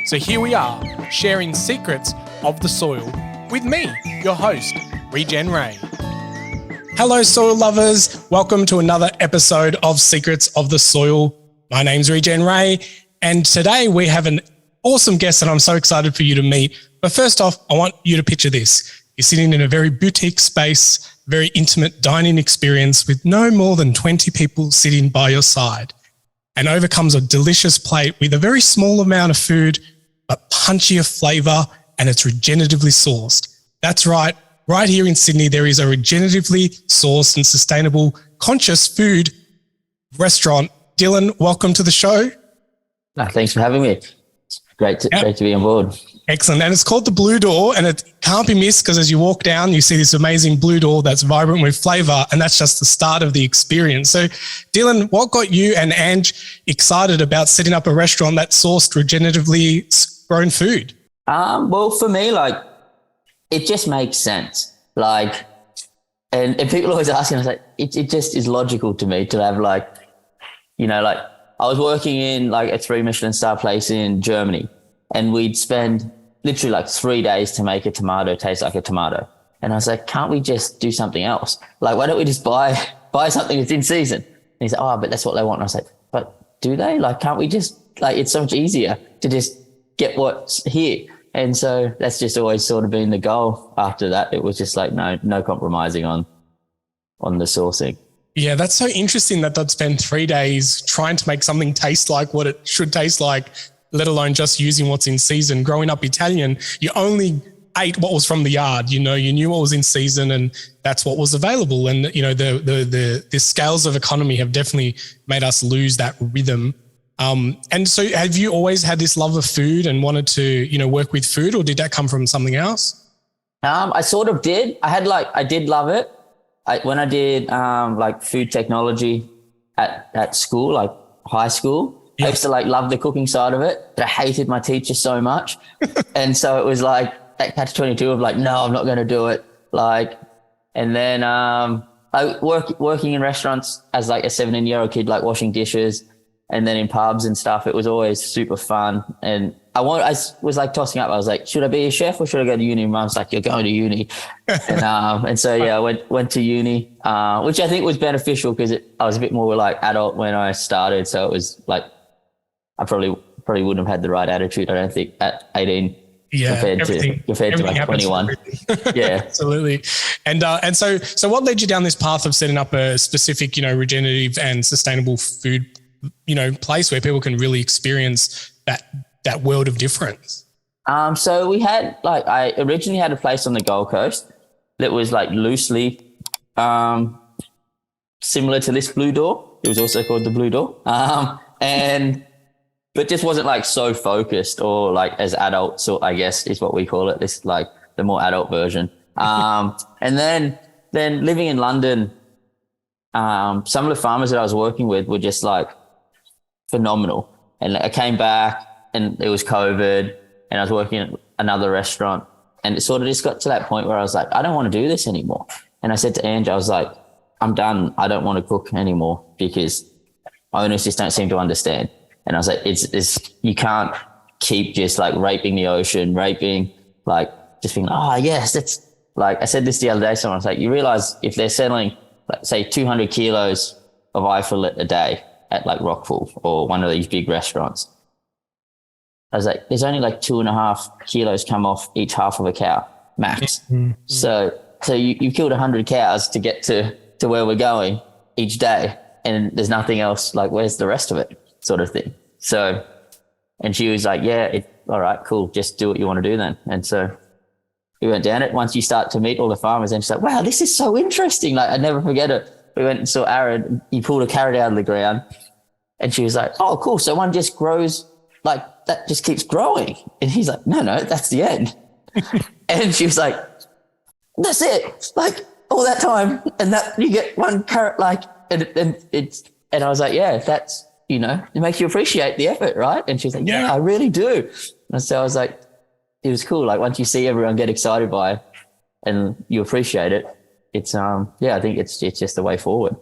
So here we are, sharing secrets of the soil with me, your host, Regenerative. Hello, soil lovers. Welcome to another episode of Secrets of the Soil. My name's Regenerative, and today we have an awesome guest that I'm so excited for you to meet. But first off, I want you to picture this. You're sitting in a very boutique space, very intimate dining experience with no more than 20 people sitting by your side. And over comes a delicious plate with a very small amount of food, but punchier flavour, and it's regeneratively sourced. That's right. Right here in Sydney, there is a regeneratively sourced and sustainable conscious food restaurant. Dylan, welcome to the show. Thanks for having me. It's great to be on board. Excellent. And it's called the Blue Door, and it can't be missed because as you walk down, you see this amazing blue door that's vibrant with flavour, and that's just the start of the experience. So, Dylan, what got you and Ange excited about setting up a restaurant that sourced regeneratively grown food? Well, for me, it just makes sense. And people always ask me, I was like, it just is logical to me to have I was working in a 3 Michelin star place in Germany, and we'd spend literally 3 days to make a tomato taste like a tomato. And I was like, can't we just do something else? Why don't we just buy something that's in season? And he said, but that's what they want. And I was like, but do they? Can't we just, it's so much easier to just get what's here. And so that's just always sort of been the goal. After that, it was just no compromising on the sourcing. Yeah, that's so interesting that they'd spend 3 days trying to make something taste like what it should taste like, let alone just using what's in season. Growing up Italian, you only ate what was from the yard. You knew what was in season, and that's what was available. And the scales of economy have definitely made us lose that rhythm. And so have you always had this love of food and wanted to, work with food, or did that come from something else? I sort of did. I did love it. When I did food technology at school, high school, I used to love the cooking side of it, but I hated my teacher so much. And so it was that catch-22 of no, I'm not going to do it. And then working in restaurants as a 17-year-old kid, washing dishes, and then in pubs and stuff, it was always super fun. And I was tossing up. I was like, should I be a chef or should I go to uni? And Mum's like, you're going to uni. And so, I went to uni, which I think was beneficial because I was a bit more adult when I started. So it was I probably wouldn't have had the right attitude, I don't think, at 18 compared to 21. Yeah, absolutely. And so what led you down this path of setting up a specific, regenerative and sustainable food place where people can really experience that world of difference? So we had I originally had a place on the Gold Coast that was loosely similar to this Blue Door. It was also called the Blue Door, but just wasn't so focused or as adult. So I guess is what we call it. This the more adult version. And then living in London, some of the farmers that I was working with were just phenomenal. And I came back and it was COVID and I was working at another restaurant, and it sort of just got to that point where I was like, I don't want to do this anymore. And I said to Ange, I was like, I'm done. I don't want to cook anymore because owners just don't seem to understand. And I was like, it's you can't keep just raping the ocean, just being yes, that's I said this the other day to someone. I was like, you realize if they're selling say 200 kilos of eye fillet a day at Rockfall or one of these big restaurants, I was like, there's only 2.5 kilos come off each half of a cow max. Mm-hmm. So you killed 100 cows to get to where we're going each day, and there's nothing else. Where's the rest of it, sort of thing. So, and she was like, all right, cool. Just do what you want to do then. And so we went down it. Once you start to meet all the farmers, and she's like, wow, this is so interesting. I'd never forget it. We went and saw Aaron. He pulled a carrot out of the ground, and she was like, oh, cool. So one just grows that just keeps growing. And he's like, no, that's the end. And she was like, that's it. All that time, and that you get one carrot, and I was like, yeah, that's, it makes you appreciate the effort, right? And she was like, yeah, I really do. And so I was like, it was cool. Once you see everyone get excited by it and you appreciate it, it's, I think it's just the way forward.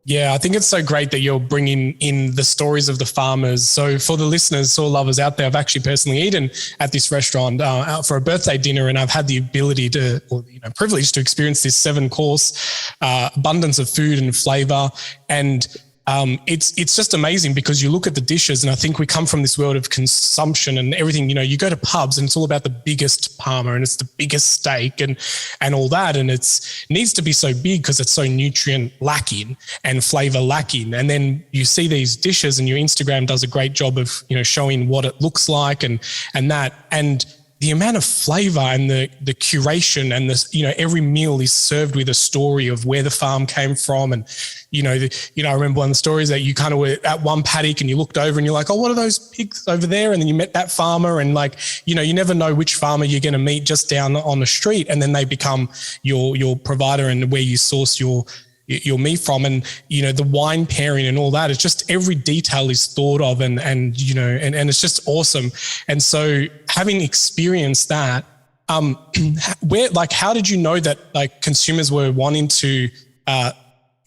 Yeah, I think it's so great that you're bringing in the stories of the farmers. So for the listeners, soil lovers out there, I've actually personally eaten at this restaurant out for a birthday dinner, and I've had the ability to, or privilege to experience this 7-course abundance of food and flavor. And it's just amazing because you look at the dishes, and I think we come from this world of consumption and everything. You go to pubs and it's all about the biggest parma and it's the biggest steak and all that, and it needs to be so big because it's so nutrient lacking and flavor lacking. And then you see these dishes, and your Instagram does a great job of showing what it looks like and that. And the amount of flavor and the curation and this, every meal is served with a story of where the farm came from. And, I remember one of the stories that you kind of were at one paddock and you looked over and you're like, oh, what are those pigs over there? And then you met that farmer, and you never know which farmer you're going to meet just down on the street. And then they become your provider and where you source your meat from. And the wine pairing and all that, it's just every detail is thought of, and it's just awesome. And so having experienced that, how did you know that consumers were wanting to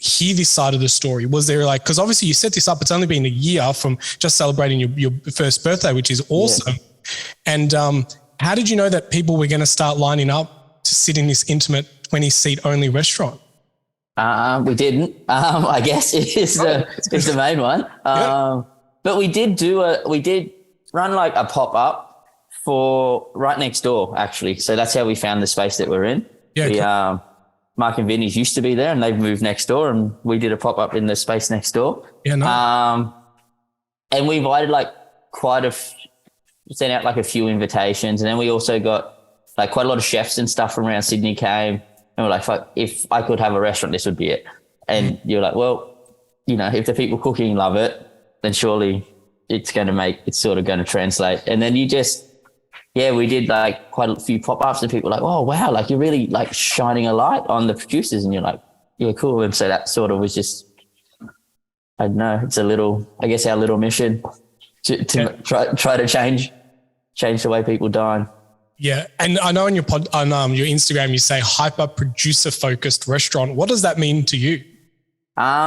hear this side of the story? Was there because obviously you set this up, it's only been a year from just celebrating your first birthday, which is awesome. Yeah. And how did you know that people were going to start lining up to sit in this intimate 20-seat only restaurant? We didn't. I guess is the main one. But we did run a pop-up for right next door, actually. So that's how we found the space that we're in. Yeah. Cool. Mark and Vinny's used to be there, and they've moved next door, and we did a pop-up in the space next door. Yeah. Nice. And we invited sent out a few invitations, and then we also got quite a lot of chefs and stuff from around Sydney came. And we're like, fuck, if I could have a restaurant, this would be it. And you're like, well, if the people cooking love it, then surely it's sort of going to translate. And then we did quite a few pop-ups, and people were like, oh, wow, you're really shining a light on the producers. And you're like, yeah, cool. And so that sort of was just, I don't know, it's our little mission to try to change the way people dine. Yeah. And I know on your your Instagram, you say hyper producer focused restaurant. What does that mean to you?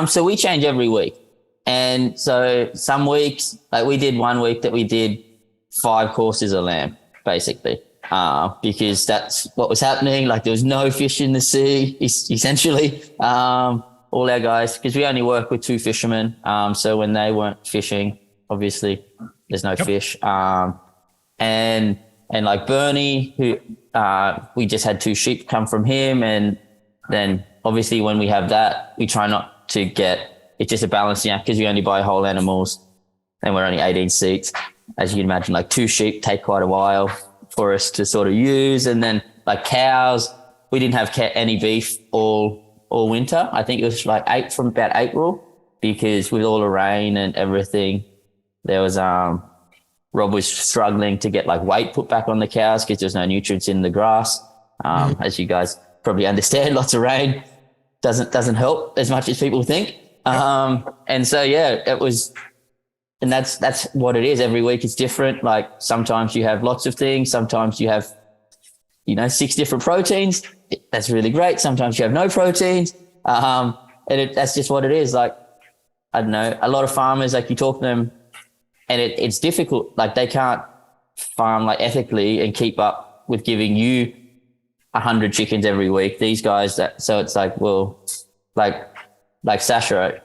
So we change every week. And so some weeks, we did one week that we did 5 courses of lamb, basically, because that's what was happening. There was no fish in the sea, essentially. All our guys, because we only work with 2 fishermen. So when they weren't fishing, obviously there's no fish. And Bernie, who we just had 2 sheep come from him. And then obviously when we have that, we try not to get, it's just a balancing act because we only buy whole animals and we're only 18 seats. As you can imagine, 2 sheep take quite a while for us to sort of use. And then cows, we didn't have any beef all winter. I think it was from about April, because with all the rain and everything, there was, Rob was struggling to get weight put back on the cows because there's no nutrients in the grass. As you guys probably understand, lots of rain doesn't help as much as people think. And so, it was, and that's what it is. Every week it's different. Sometimes you have lots of things. Sometimes you have, 6 different proteins. That's really great. Sometimes you have no proteins. And that's just what it is. I don't know, a lot of farmers, you talk to them, and it's difficult. They can't farm ethically and keep up with giving you 100 chickens every week. These guys so it's Sasha,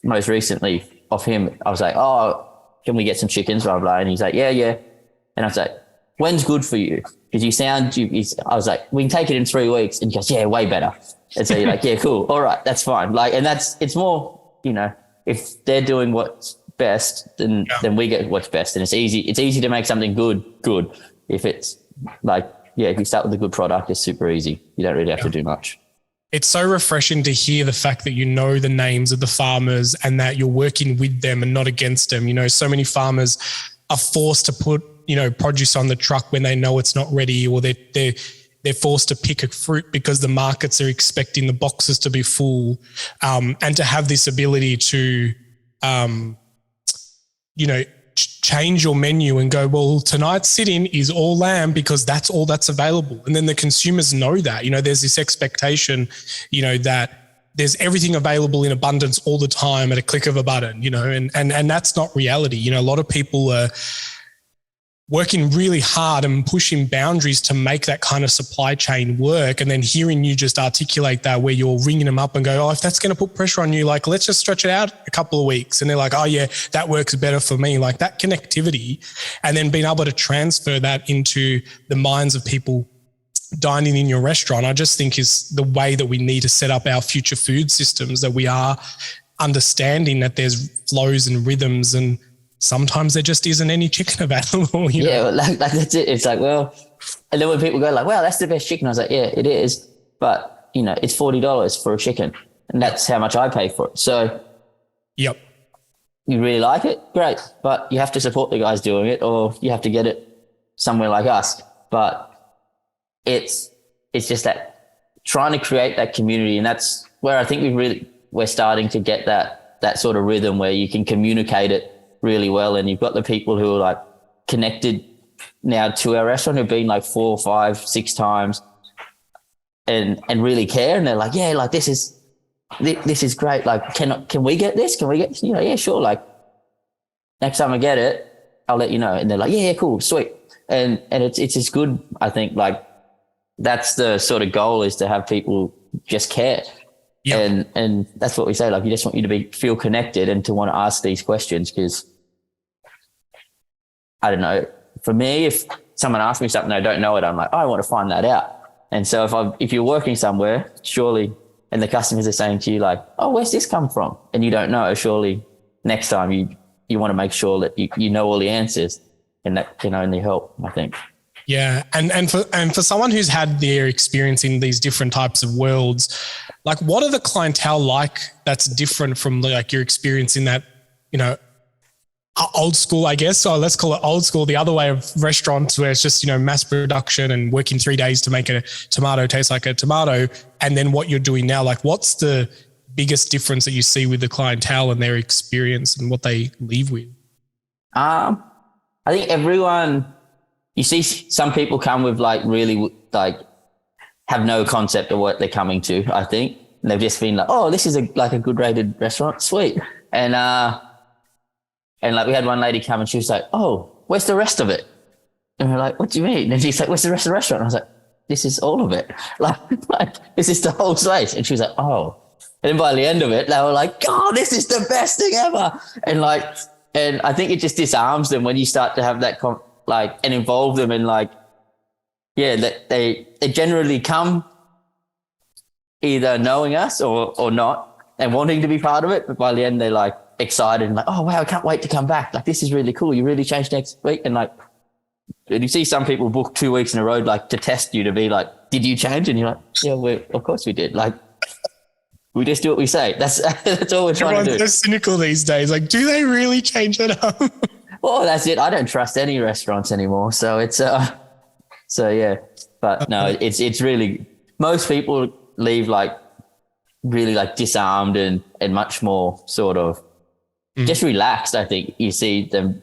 most recently off him, I was like, oh, can we get some chickens? Blah, blah. And he's like, yeah. And I was like, when's good for you? Because I was like, we can take it in 3 weeks. And he goes, yeah, way better. And so you're like, yeah, cool. All right, that's fine. And it's more, if they're doing what's best, then we get what's best. And it's easy to make something good. If it's if you start with a good product, it's super easy. You don't really have to do much. It's so refreshing to hear the fact that you know the names of the farmers and that you're working with them and not against them. So many farmers are forced to put, produce on the truck when they know it's not ready, or they're forced to pick a fruit because the markets are expecting the boxes to be full, and to have this ability to, change your menu and go, well, tonight's sit-in is all lamb because that's all that's available. And then the consumers know that, there's this expectation, that there's everything available in abundance all the time at a click of a button, you know, and that's not reality. You know, a lot of people are working really hard and pushing boundaries to make that kind of supply chain work. And then hearing you just articulate that, where you're ringing them up and go, oh, if that's going to put pressure on you, like, let's just stretch it out a couple of weeks. And they're like, oh yeah, that works better for me. Like that connectivity, and then being able to transfer that into the minds of people dining in your restaurant, I just think is the way that we need to set up our future food systems, that we are understanding that there's flows and rhythms, and sometimes there just isn't any chicken available. Yeah, like that's it. It's like, well, and then when people go like, wow, that's the best chicken, I was like, yeah, it is. But, you know, it's $40 for a chicken, and that's how much I pay for it. So, yep. You really like it? Great. But you have to support the guys doing it, or you have to get it somewhere like us. But it's just that trying to create that community. And that's where I think we're starting to get that sort of rhythm where you can communicate it really well. And you've got the people who are like connected now to our restaurant, who've been like 4, 5, 6 times and really care. And they're like, yeah, like this is great. Like, can we get this? Can we get, you know, yeah, sure. Like next time I get it, I'll let you know. And they're like, yeah, cool, sweet. And it's just good. I think like that's the sort of goal, is to have people just care. Yep. And that's what we say. Like, you just want you to feel connected and to want to ask these questions, because I don't know, for me, if someone asks me something I don't know it, I'm like, oh, I want to find that out. And so if you're working somewhere, surely, and the customers are saying to you like, oh, where's this come from? And you don't know, surely next time you want to make sure that you know all the answers, and that can only help, I think. Yeah. And for someone who's had their experience in these different types of worlds, like what are the clientele like that's different from like your experience in that, you know, old school, I guess. So let's call it old school, the other way of restaurants, where it's just, you know, mass production and working 3 days to make a tomato taste like a tomato. And then what you're doing now, like what's the biggest difference that you see with the clientele and their experience and what they leave with? I think everyone, you see some people come with like really like have no concept of what they're coming to, I think. And they've just been like, oh, this is a good rated restaurant. Sweet. And like we had one lady come and she was like, oh, where's the rest of it? And we're like, what do you mean? And she's like, where's the rest of the restaurant? And I was like, this is all of it. Like this is the whole place. And she was like, oh. And then by the end of it, they were like, God, this is the best thing ever. And I think it just disarms them when you start to have that and involve them in like, yeah, that they generally come either knowing us or not and wanting to be part of it. But by the end, they're like excited and like, oh, wow, I can't wait to come back. Like, this is really cool. You really changed next week. And like, and you see some people book 2 weeks in a row, like to test you, to be like, did you change? And you're like, yeah, of course we did. Like, we just do what we say. That's all we're trying to do. Everyone's so cynical these days. Like, do they really change it up? Well, that's it. I don't trust any restaurants anymore. So it's, so yeah, but no, it's really, most people leave like really like disarmed and much more sort of just relaxed. I think you see them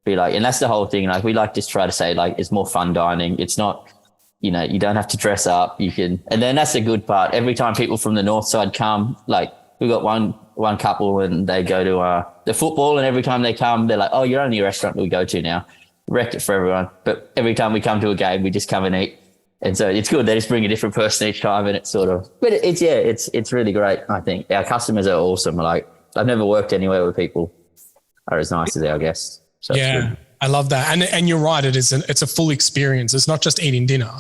be like, and that's the whole thing. Like we like to try to say like, it's more fun dining. It's not, you know, you don't have to dress up. You can, and then that's the good part. Every time people from the north side come, like we've got one couple and they go to the football, and every time they come, they're like, oh, you're only a restaurant we go to now. Wrecked it for everyone. But every time we come to a game, we just come and eat. And so it's good. They just bring a different person each time, and it's sort of, but it's really great. I think our customers are awesome. Like I've never worked anywhere where people are as nice as our guests. So yeah, I love that. And you're right. It's a full experience. It's not just eating dinner.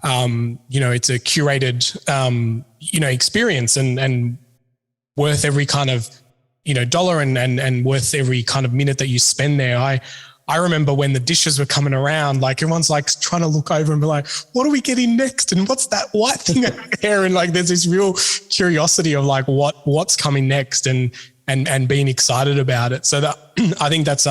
You know, it's a curated, you know, experience and worth every kind of, you know, dollar and worth every kind of minute that you spend there. I remember when the dishes were coming around, like everyone's like trying to look over and be like, what are we getting next? And what's that white thing over there? And like, there's this real curiosity of like, what's coming next and being excited about it. So that I think that's,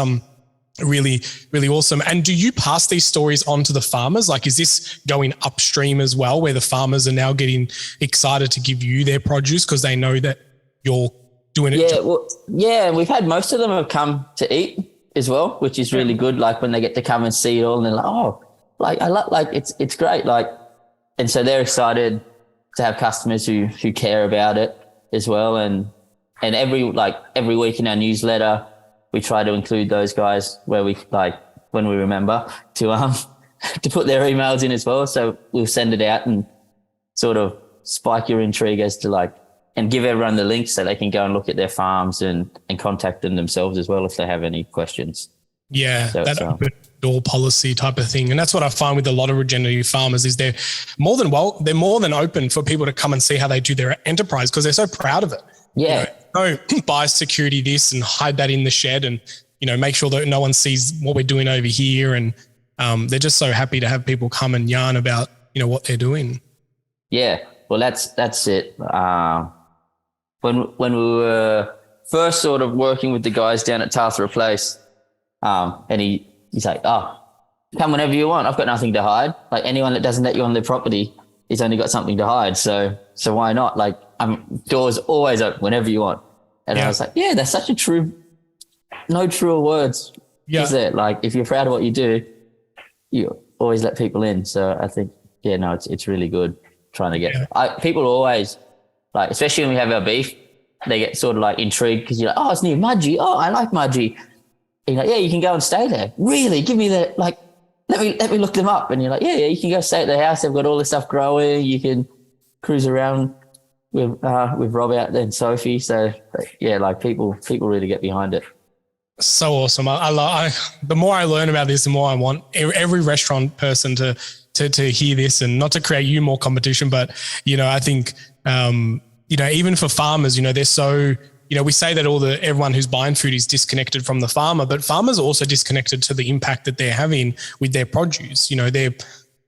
really, really awesome. And do you pass these stories on to the farmers? Like, is this going upstream as well, where the farmers are now getting excited to give you their produce because they know that you're doing it? Yeah. Well, yeah. We've had most of them have come to eat as well, which is really good. Like when they get to come and see it all, and they're like, oh, like I like it's great. Like, and so they're excited to have customers who care about it. as well. And every week in our newsletter, we try to include those guys where we when we remember to to put their emails in as well. So we'll send it out and sort of spike your intrigue as to and give everyone the links so they can go and look at their farms and contact them themselves as well if they have any questions. Yeah, so that open door policy type of thing. And that's what I find with a lot of regenerative farmers is they're more than open for people to come and see how they do their enterprise because they're so proud of it. Yeah. Biosecurity this and hide that in the shed and, make sure that no one sees what we're doing over here. And they're just so happy to have people come and yarn about, what they're doing. Yeah. Well, that's it. When we were first sort of working with the guys down at Tathra Place, and he's like, oh, come whenever you want. I've got nothing to hide. Like anyone that doesn't let you on their property has only got something to hide. So why not? Like doors always open whenever you want. And I was like, yeah, that's such a no truer words. Yeah. Is there? Like if you're proud of what you do, you always let people in. So I think, it's really good trying to get, people always especially when we have our beef, they get sort of intrigued because you're like, oh, it's near Mudgee. Oh, I like Mudgee. And you're like, yeah, you can go and stay there. Really? Give me let me look them up. And you're like, yeah, you can go stay at their house. They've got all this stuff growing. You can cruise around with Rob out there and Sophie. So people really get behind it. So awesome. The more I learn about this, the more I want every restaurant person to hear this and not to create you more competition. But, I think, even for farmers, they're so, we say that everyone who's buying food is disconnected from the farmer, but farmers are also disconnected to the impact that they're having with their produce. They've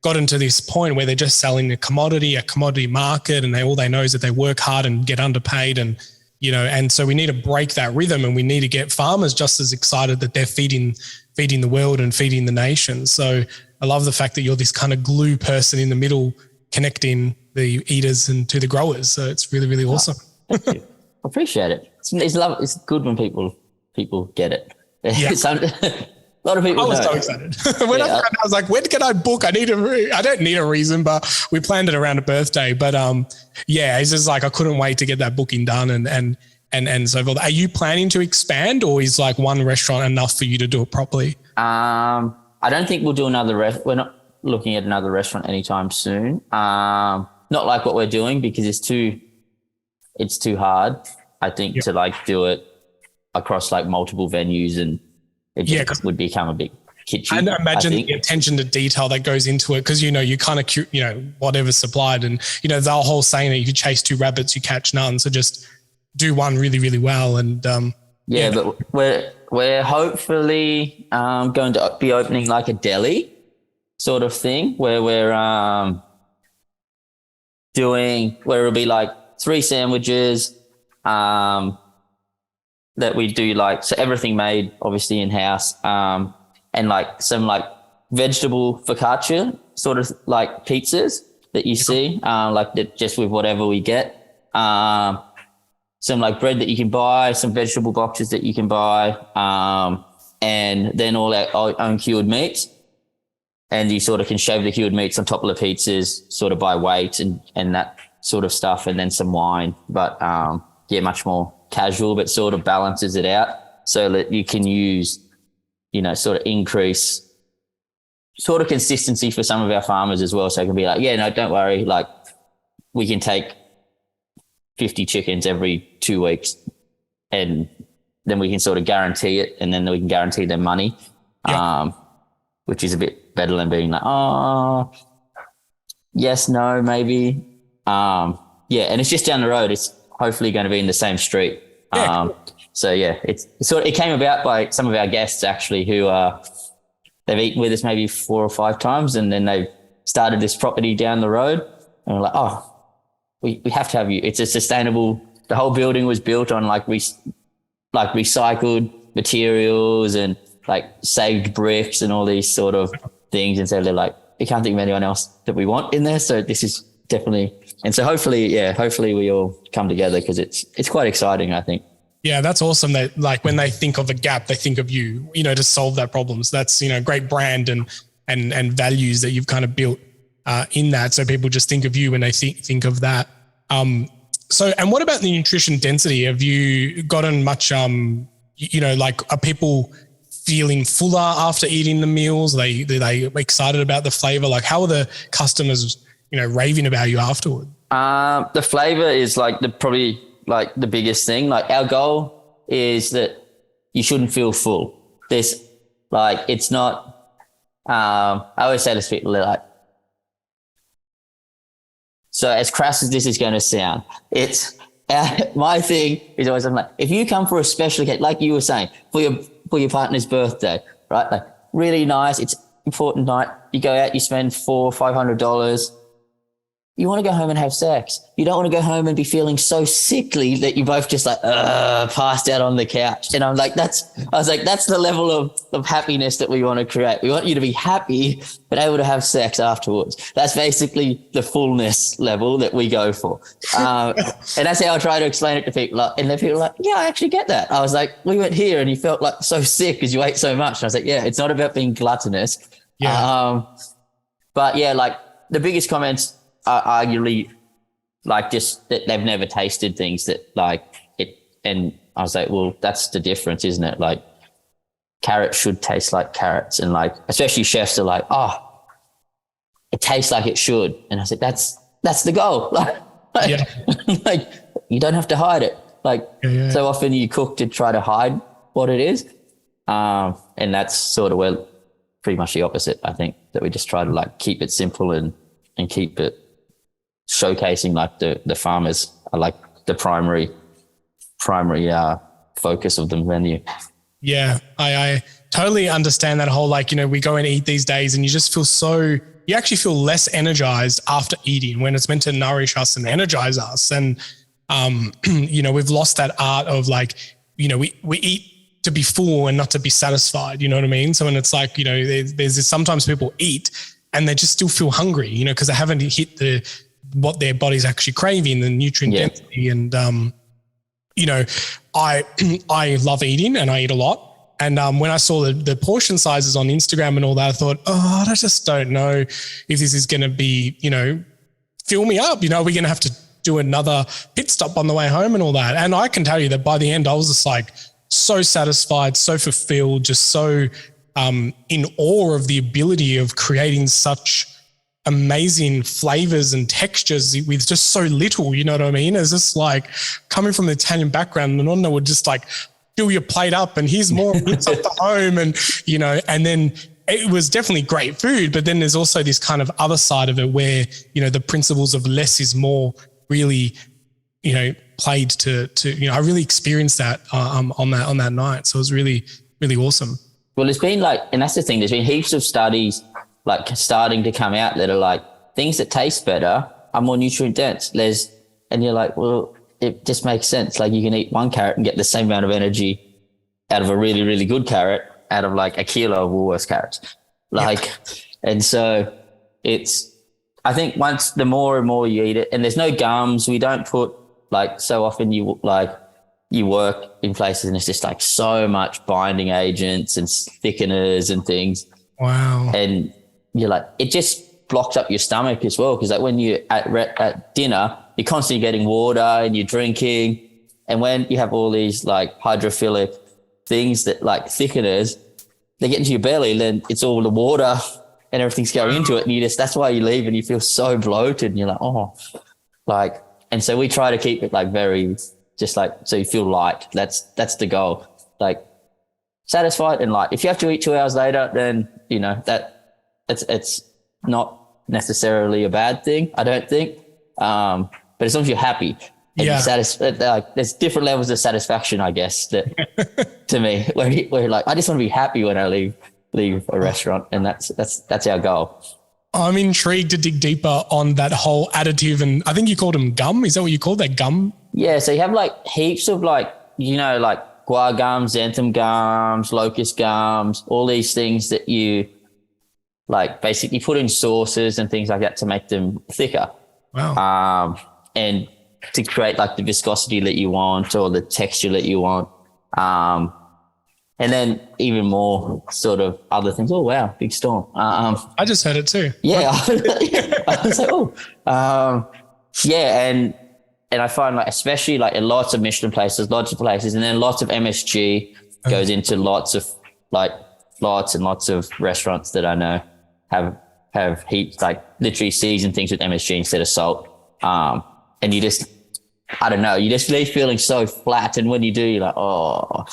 gotten to this point where they're just selling a commodity market, and all they know is that they work hard and get underpaid. And, and so we need to break that rhythm, and we need to get farmers just as excited that they're feeding the world and feeding the nation. So I love the fact that you're this kind of glue person in the middle, connecting the eaters and to the growers. So it's really, really awesome. Thank you. I appreciate it. It's good when people get it. Yeah. A lot of people. I was so excited when I was like, when can I book? I don't need a reason, but we planned it around a birthday. But it's just I couldn't wait to get that booking done and so forth. Are you planning to expand, or is one restaurant enough for you to do it properly? I don't think we'll do another we're not looking at another restaurant anytime soon. Not like what we're doing because it's too hard, I think, to do it across multiple venues, and it just would become a bit kitschy. And imagine the attention to detail that goes into it because, you kind of, whatever's supplied and, the whole saying that if you chase two rabbits, you catch none. So just do one really, really well. And but we're hopefully going to be opening a deli sort of thing where we're where it'll be 3 sandwiches that we do so everything made obviously in house and some vegetable focaccia sort of pizzas that you see that just with whatever we get, some bread that you can buy, some vegetable boxes that you can buy, and then all our own cured meats. And you sort of can shave the cured meats on top of the pizzas sort of by weight and that sort of stuff, and then some wine. But much more casual, but sort of balances it out so that you can use, sort of increase sort of consistency for some of our farmers as well. So it can be don't worry, we can take 50 chickens every 2 weeks, and then we can sort of guarantee it, and then we can guarantee them money, which is a bit better than being yes, no, maybe. And it's just down the road. It's hopefully going to be in the same street. Cool. So it came about by some of our guests actually who they've eaten with us maybe 4 or 5 times, and then they started this property down the road, and we're like, oh, we have to have you. It's a sustainable. The whole building was built on recycled materials and saved bricks and all these sort of things. And so they're we can't think of anyone else that we want in there. So this is definitely, and so hopefully we all come together because it's quite exciting, I think. Yeah, that's awesome that when they think of a gap, they think of you, to solve that problem. So that's, great brand and values that you've kind of built in that. So people just think of you when they think of that. So, and what about the nutrition density? Have you gotten much, like, are people feeling fuller after eating the meals? Are they excited about the flavor? Like, how are the customers, raving about you afterward? The flavor is like probably like the biggest thing. Like our goal is that you shouldn't feel full. There's like, it's not, I always say to people like, so as crass as this is going to sound, it's my thing is always, I'm like, if you come for a special occasion, like you were saying, for your partner's birthday, right? Like really nice. It's important night. You go out, you spend $400-500. You want to go home and have sex. You don't want to go home and be feeling so sickly that you both just like, passed out on the couch. And I was like, that's the level of happiness that we want to create. We want you to be happy, but able to have sex afterwards. That's basically the fullness level that we go for. And that's how I try to explain it to people. And then people are like, yeah, I actually get that. I was like, we went here and you felt like so sick because you ate so much. And I was like, yeah, it's not about being gluttonous. Yeah. But yeah, like the biggest comments are arguably like just that they've never tasted things that like it. And I was like, well, that's the difference, isn't it? Like carrots should taste like carrots, and like, especially chefs are like, oh, it tastes like it should. And I said, that's the goal. Yeah. Like you don't have to hide it. Like so often you cook to try to hide what it is. And that's sort of where pretty much the opposite, I think, that we just try to like keep it simple and keep it showcasing like the farmers are like the primary focus of the menu. Yeah, I totally understand that whole, like, we go and eat these days and you just feel you actually feel less energized after eating when it's meant to nourish us and energize us. And, we've lost that art of like, we eat to be full and not to be satisfied. You know what I mean? So when it's like, there's sometimes people eat and they just still feel hungry, because they haven't hit what their body's actually craving, the nutrient density. And, I love eating and I eat a lot. And when I saw the portion sizes on Instagram and all that, I thought, I just don't know if this is going to be, fill me up. We're going to have to do another pit stop on the way home and all that. And I can tell you that by the end, I was just like so satisfied, so fulfilled, just so in awe of the ability of creating such amazing flavors and textures with just so little, you know what I mean? It's just like coming from the Italian background, the nonna would just like fill your plate up and here's more bits off the home, and and then it was definitely great food, but then there's also this kind of other side of it where the principles of less is more really played to I really experienced that on that night. So it was really, really awesome. Well, there's been like, and that's the thing, there's been heaps of studies like starting to come out that are like things that taste better are more nutrient dense. And you're like, well, it just makes sense. Like you can eat one carrot and get the same amount of energy out of a really, really good carrot out of like a kilo of Woolworths carrots. And so I think once the more and more you eat it, and there's no gums, we don't put like, so often you work in places and it's just like so much binding agents and thickeners and things. Wow. And you're like, it just blocks up your stomach as well. Cause like when you're at dinner, you're constantly getting water and you're drinking. And when you have all these like hydrophilic things that like thickeners, they get into your belly and then it's all the water and everything's going into it. And that's why you leave and you feel so bloated and you're like, and so we try to keep it like very, just like, so you feel light. That's the goal. Like satisfied and light. If you have to eat 2 hours later, then, it's not necessarily a bad thing, I don't think. But as long as you're happy and you're satisfied, like there's different levels of satisfaction, I guess, that to me, where you're like, I just want to be happy when I leave a restaurant. And that's our goal. I'm intrigued to dig deeper on that whole additive, and I think you called them gum. Is that what you called that, gum? Yeah. So you have like heaps of like, like guar gums, xanthan gums, locust gums, all these things that you like basically put in sauces and things like that to make them thicker. Wow. And to create like the viscosity that you want or the texture that you want. And then even more sort of other things. Oh, wow, big storm. I just heard it too. Yeah. I was like, and and I find like, especially like in lots of Michelin places, and then lots of MSG goes into lots and lots of restaurants that I know have heaps, like literally season things with MSG instead of salt. And you just, I don't know, you just leave feeling so flat. And when you do, you're like, oh,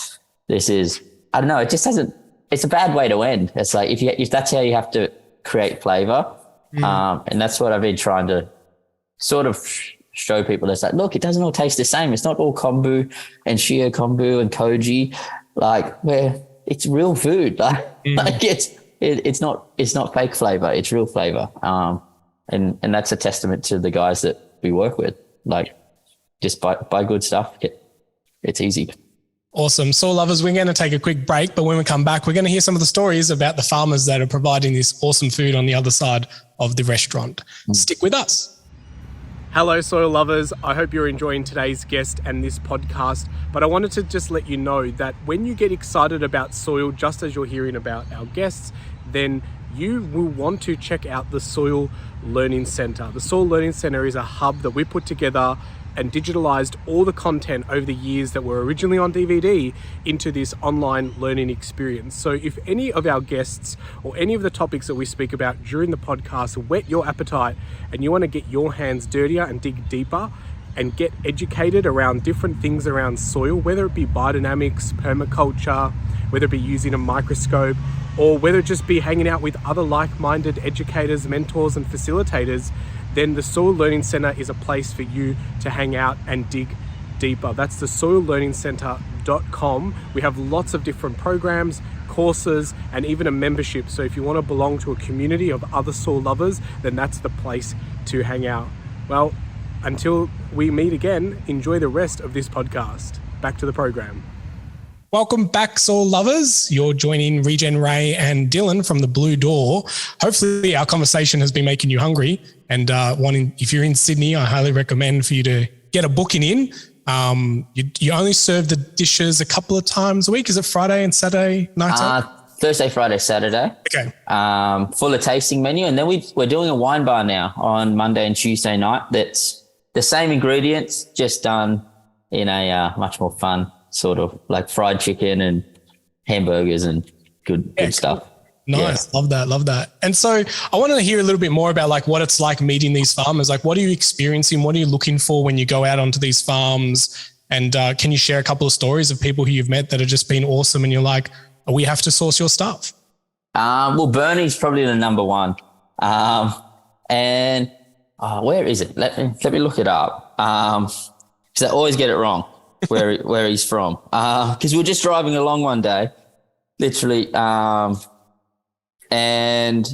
this is, I don't know, it just doesn't, it's a bad way to end. It's like, if that's how you have to create flavor. And that's what I've been trying to sort of show people. It's like, look, it doesn't all taste the same. It's not all kombu and shio kombu and koji, like where it's real food. Like it's not fake flavor. It's real flavor. And that's a testament to the guys that we work with. Like, just buy good stuff. It's easy. Awesome. Soil lovers, we're going to take a quick break, but when we come back, we're going to hear some of the stories about the farmers that are providing this awesome food on the other side of the restaurant. Stick with us. Hello, soil lovers. I hope you're enjoying today's guest and this podcast, but I wanted to just let you know that when you get excited about soil, just as you're hearing about our guests, then you will want to check out the Soil Learning Centre. The Soil Learning Centre is a hub that we put together and digitalized all the content over the years that were originally on DVD into this online learning experience. So if any of our guests or any of the topics that we speak about during the podcast whet your appetite and you want to get your hands dirtier and dig deeper and get educated around different things around soil, whether it be biodynamics, permaculture, whether it be using a microscope, or whether it just be hanging out with other like-minded educators, mentors, and facilitators, then the Soil Learning Centre is a place for you to hang out and dig deeper. That's the soillearningcentre.com. We have lots of different programs, courses, and even a membership. So if you want to belong to a community of other soil lovers, then that's the place to hang out. Well, until we meet again, enjoy the rest of this podcast. Back to the program. Welcome back, soil lovers. You're joining Regen Ray and Dylan from the Blue Door. Hopefully our conversation has been making you hungry and if you're in Sydney, I highly recommend for you to get a booking in. You only serve the dishes a couple of times a week. Is it Friday and Saturday nights? Thursday, Friday, Saturday. Okay. Full of tasting menu. And then we're doing a wine bar now on Monday and Tuesday night. That's the same ingredients, just done in a much more fun sort of like fried chicken and hamburgers and good stuff. Nice. Yeah. Love that. And so I want to hear a little bit more about like what it's like meeting these farmers. Like, what are you experiencing? What are you looking for when you go out onto these farms? And can you share a couple of stories of people who you've met that have just been awesome and you're like, oh, we have to source your stuff? Well, Bernie's probably the number one. And where is it? Let me look it up. Because I always get it wrong where he's from. Because we were just driving along one day, literally, and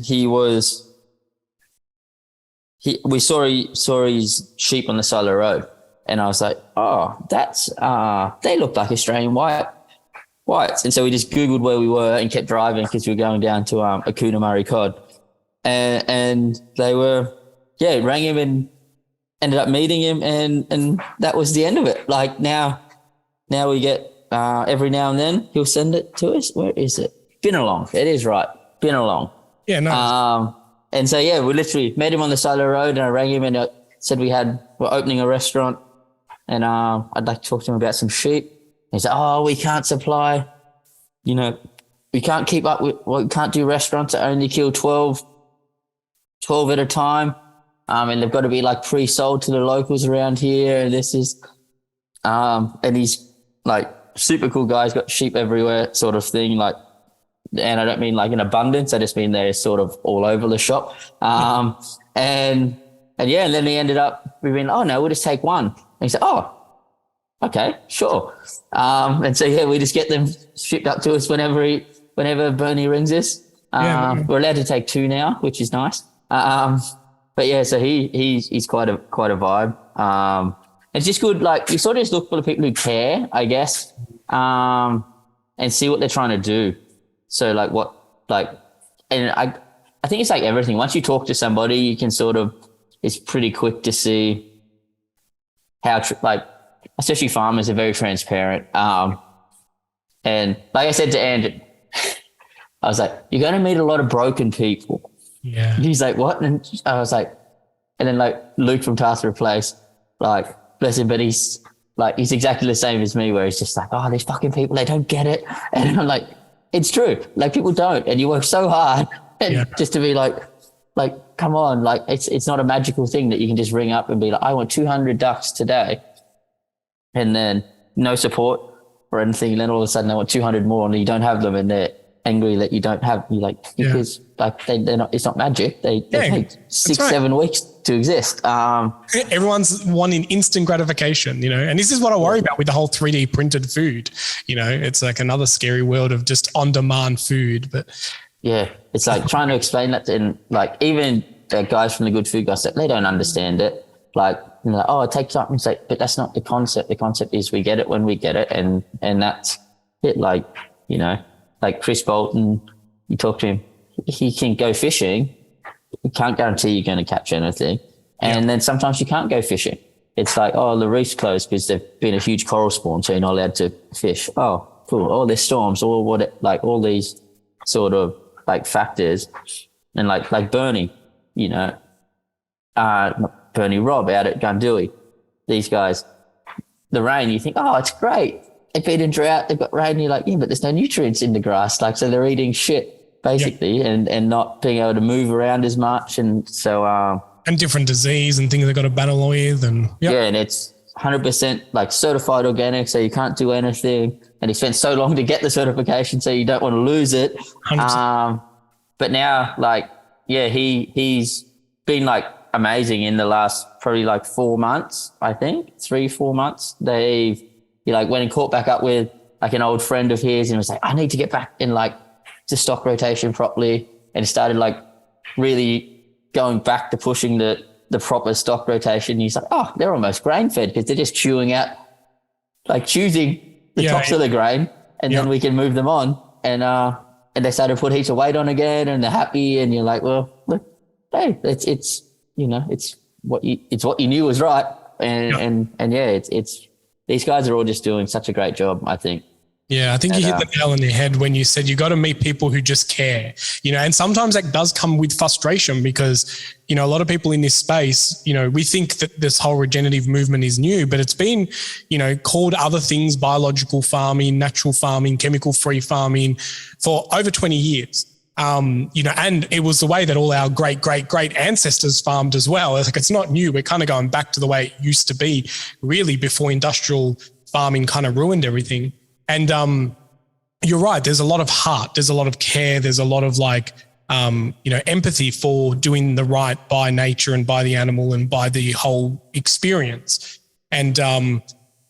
we saw his sheep on the side of the road, and I was like, oh, that's they look like Australian whites. And so we just Googled where we were and kept driving because we were going down to a culinary cod, and they were, rang him and ended up meeting him, and that was the end of it. Like now we get every now and then he'll send it to us. Where is it? Binalong. It is right. Binalong. Yeah, nice. And so we literally met him on the side of the road, and I rang him and said we're opening a restaurant, and I'd like to talk to him about some sheep. And he said, oh, we can't supply, we can't keep up with, we can't do restaurants that only kill 12 at a time. And they've got to be like pre-sold to the locals around here. And this is, and he's like super cool guy. He's got sheep everywhere sort of thing. Like, and I don't mean like in abundance. I just mean they're sort of all over the shop. And then he ended up, we've been, oh no, we'll just take one. And he said, oh, okay, sure. And so, we just get them shipped up to us whenever Bernie rings us. We're allowed to take two now, which is nice. But so he's quite a vibe. It's just good. Like, you sort of just look for the people who care, I guess, and see what they're trying to do. So and I think it's like everything. Once you talk to somebody, you can it's pretty quick to see how, especially farmers are very transparent. And like I said to Andrew, I was like, you're going to meet a lot of broken people. Yeah. And he's like, what? And I was like, and then like Luke from Task Replace, like, bless him, but he's exactly the same as me, where he's just like, oh, these fucking people, they don't get it. And I'm like, it's true. Like, people don't, and you work so hard and just to be like, come on, like it's not a magical thing that you can just ring up and be like, I want 200 ducks today, and then no support or anything, and then all of a sudden I want 200 more, and you don't have them, and they're angry that you don't have, you like, because like they're not, it's not magic. They take 6-7 weeks to exist. Everyone's wanting instant gratification, you know, and this is what I worry about with the whole 3D printed food. You know, it's like another scary world of just on demand food. But yeah, it's like trying to explain that to, and like even the guys from the Good Food Guys, they don't understand it. Like, you know, oh, it takes time. It's like, but that's not the concept. The concept is we get it when we get it, and that's it. Like, you know, like Chris Bolton, you talk to him, he can go fishing. You can't guarantee you're going to catch anything. And then sometimes you can't go fishing. It's like, oh, the reef's closed because there's been a huge coral spawn, so you're not allowed to fish. Oh, cool. Oh, there's storms, or all these sort of like factors. And like Bernie, you know, not Bernie, Rob out at Gundui, these guys, the rain, you think, oh, it's great. They've been in drought, they've got rain, you're like, yeah, but there's no nutrients in the grass. Like, so they're eating shit basically, and not being able to move around as much. And so, and different disease and things they've got to battle with. And and it's 100% like certified organic, so you can't do anything. And he spent so long to get the certification, so you don't want to lose it. 100%. But now, like, he's been like amazing in the last probably like 4 months, I think, 3-4 months. He like went and caught back up with like an old friend of his, and was like, I need to get back in like to stock rotation properly, and started like really going back to pushing the proper stock rotation. And he's like, oh, they're almost grain fed because they're just chewing out, like choosing the tops of the grain, and then we can move them on. And they started to put heaps of weight on again, and they're happy. And you're like, well, look, hey, it's you know, it's what you knew was right. And it's these guys are all just doing such a great job, I think. Yeah, I think you hit the nail on the head when you said you got to meet people who just care, you know, and sometimes that does come with frustration because, you know, a lot of people in this space, you know, we think that this whole regenerative movement is new, but it's been, you know, called other things, biological farming, natural farming, chemical-free farming for over 20 years. You know, and it was the way that all our great ancestors farmed as well. Like, it's not new. We're kind of going back to the way it used to be really before industrial farming kind of ruined everything. And you're right. There's a lot of heart. There's a lot of care. There's a lot of like, you know, empathy for doing the right by nature and by the animal and by the whole experience. And,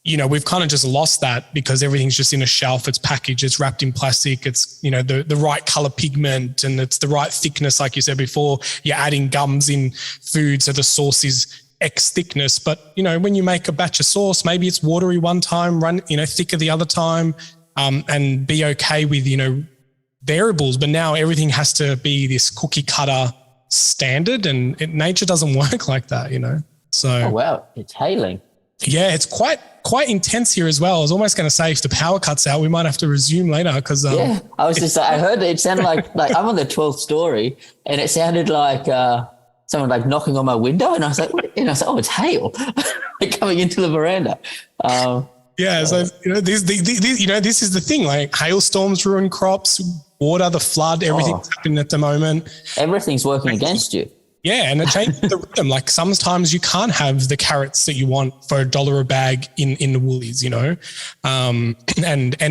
you know, we've kind of just lost that because everything's just in a shelf. It's packaged, it's wrapped in plastic. It's, you know, the right color pigment, and it's the right thickness. Like you said before, you're adding gums in food, so the sauce is X thickness. But, you know, when you make a batch of sauce, maybe it's watery one time, thicker the other time, and be okay with, you know, variables. But now everything has to be this cookie cutter standard, and nature doesn't work like that, you know? So. Oh, wow. It's hailing. Yeah, it's quite intense here as well. I was almost going to say if the power cuts out, we might have to resume later because I was just I heard it sounded like I'm on the 12th story, and it sounded like someone like knocking on my window, and I was like, oh, it's hail like coming into the veranda. So you know, this is the thing. Like, hailstorms ruin crops, water, the flood, everything's happening at the moment. Everything's working against you. Yeah, and it changes the rhythm. Like, sometimes you can't have the carrots that you want for $1 a bag in the Woolies, you know, and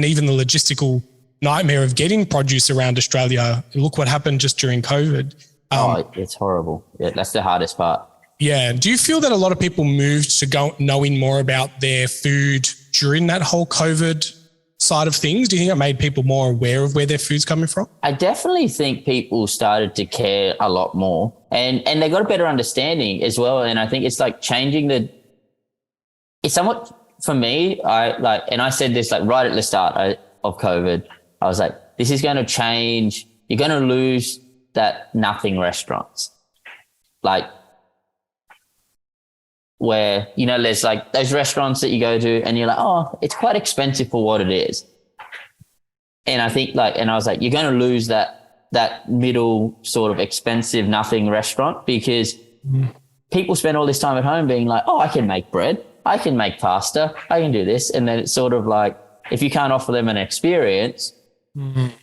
even the logistical nightmare of getting produce around Australia. Look what happened just during COVID. It's horrible. Yeah, that's the hardest part. Yeah. Do you feel that a lot of people moved to go knowing more about their food during that whole COVID side of things? Do you think it made people more aware of where their food's coming from? I definitely think people started to care a lot more, and they got a better understanding as well. And I think it's like changing it's somewhat, for me, and I said this like right at the start of COVID, I was like, this is going to change. You're going to lose that nothing restaurants. Like, where, you know, there's like those restaurants that you go to and you're like, oh, it's quite expensive for what it is. And I think and I was like, you're going to lose that middle sort of expensive nothing restaurant because people spend all this time at home being like, oh, I can make bread. I can make pasta, I can do this. And then it's sort of like, if you can't offer them an experience